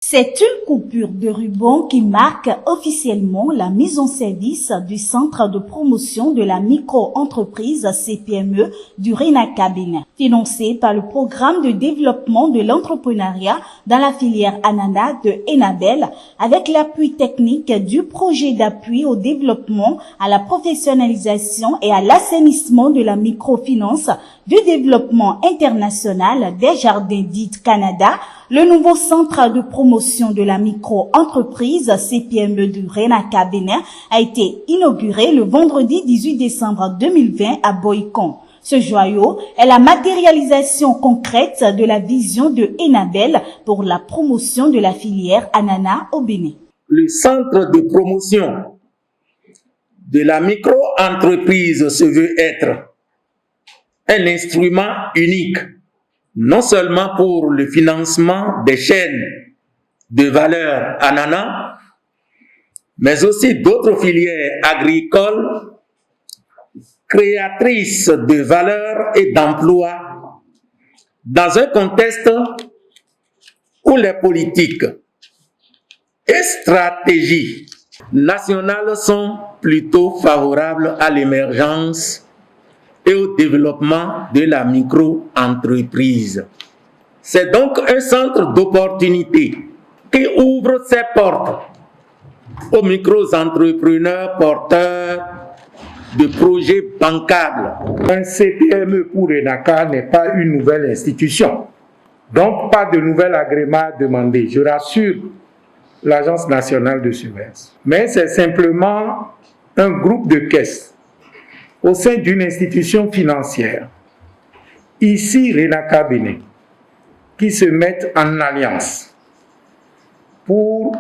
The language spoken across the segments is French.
C'est une coupure de ruban qui marque officiellement la mise en service du Centre de promotion de la micro-entreprise CPME du RENACA Bénin, financé par le programme de développement de l'entrepreneuriat dans la filière ananas de Enabel, avec l'appui technique du projet d'appui au développement, à la professionnalisation et à l'assainissement de la microfinance du développement international des Jardins d'Île Canada. Le nouveau centre de promotion de la micro-entreprise CPME du RENACA Bénin a été inauguré le vendredi 18 décembre 2020 à Boycon. Ce joyau est la matérialisation concrète de la vision de Enabel pour la promotion de la filière ananas au Bénin. Le centre de promotion de la micro-entreprise se veut être un instrument unique, non seulement pour le financement des chaînes de valeur ananas, mais aussi d'autres filières agricoles créatrices de valeur et d'emplois dans un contexte où les politiques et stratégies nationales sont plutôt favorables à l'émergence et au développement de la micro-entreprise. C'est donc un centre d'opportunité qui ouvre ses portes aux micro-entrepreneurs porteurs de projets bancables. Un CPME pour RENACA n'est pas une nouvelle institution, donc pas de nouvel agrément à demander, je rassure l'Agence nationale de surveillance. Mais c'est simplement un groupe de caisses au sein d'une institution financière, ici RENACA Bénin, qui se mettent en alliance pour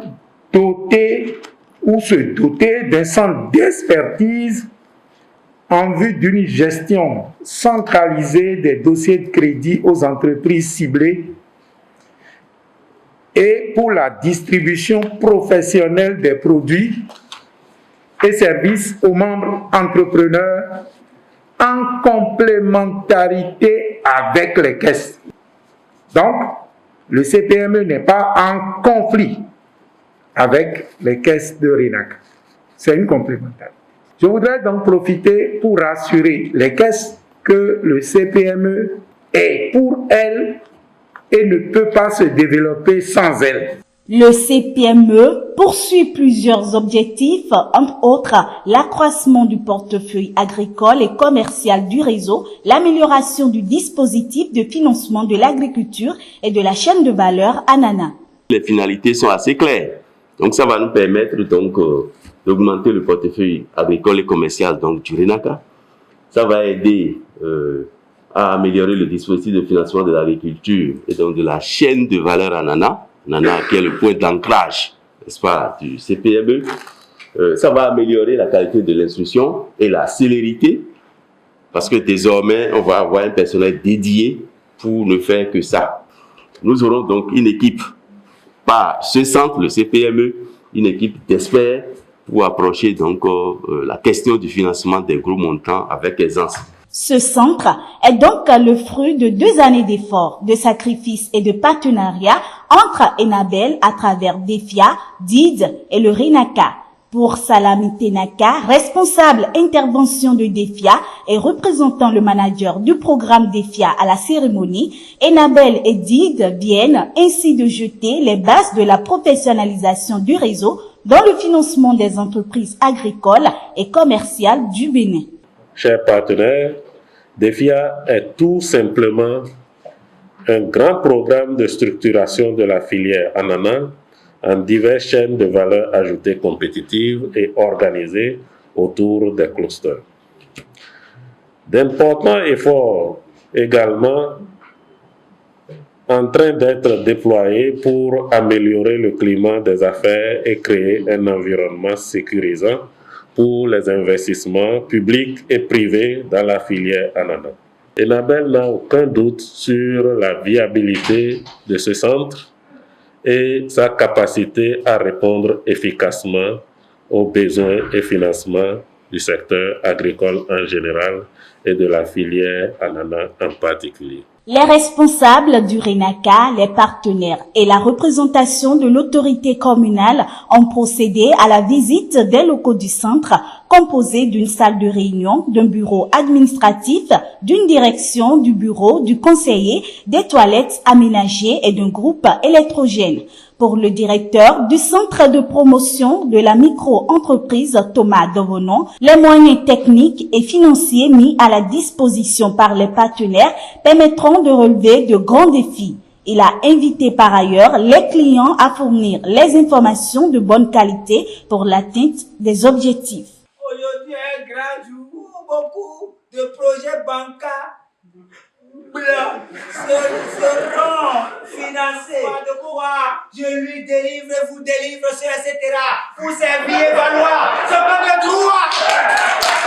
se doter d'un centre d'expertise en vue d'une gestion centralisée des dossiers de crédit aux entreprises ciblées et pour la distribution professionnelle des produits et services aux membres entrepreneurs en complémentarité avec les caisses. Donc, le CPME n'est pas en conflit avec les caisses de RENACA. C'est une complémentarité. Je voudrais donc profiter pour rassurer les caisses que le CPME est pour elles et ne peut pas se développer sans elles. Le CPME poursuit plusieurs objectifs, entre autres l'accroissement du portefeuille agricole et commercial du réseau, l'amélioration du dispositif de financement de l'agriculture et de la chaîne de valeur ananas. Les finalités sont assez claires. Donc ça va nous permettre d'augmenter le portefeuille agricole et commercial du RENACA. Ça va aider à améliorer le dispositif de financement de l'agriculture et donc de la chaîne de valeur ananas qui est le point d'ancrage, n'est-ce pas, du CPME. Ça va améliorer la qualité de l'instruction et la célérité, parce que désormais, on va avoir un personnel dédié pour ne faire que ça. Nous aurons donc une équipe, par ce centre, le CPME, une équipe d'experts pour approcher la question du financement des gros montants avec aisance. Ce centre est donc le fruit de 2 années d'efforts, de sacrifices et de partenariats entre Enabel à travers DEFIA, DID et le RENACA. Pour Salami Tenaka, responsable intervention de DEFIA et représentant le manager du programme DEFIA à la cérémonie, Enabel et DID viennent ainsi de jeter les bases de la professionnalisation du réseau dans le financement des entreprises agricoles et commerciales du Bénin. Chers partenaires, DEFIA est tout simplement un grand programme de structuration de la filière ananas en diverses chaînes de valeur ajoutée compétitives et organisées autour des clusters. D'importants efforts également en train d'être déployés pour améliorer le climat des affaires et créer un environnement sécurisant pour les investissements publics et privés dans la filière ananas. Enabel n'a aucun doute sur la viabilité de ce centre et sa capacité à répondre efficacement aux besoins et financements du secteur agricole en général et de la filière ananas en particulier. Les responsables du RENACA, les partenaires et la représentation de l'autorité communale ont procédé à la visite des locaux du centre, composés d'une salle de réunion, d'un bureau administratif, d'une direction, du bureau, du conseiller, des toilettes aménagées et d'un groupe électrogène. Pour le directeur du centre de promotion de la micro-entreprise Thomas Dovonon, les moyens techniques et financiers mis à la disposition par les partenaires permettront de relever de grands défis. Il a invité par ailleurs les clients à fournir les informations de bonne qualité pour l'atteinte des objectifs. Aujourd'hui est un grand jour où beaucoup de projets bancaires blancs seront financés. De quoi je lui délivre, vous délivre, etc. Vous servir valoir ce que de droit.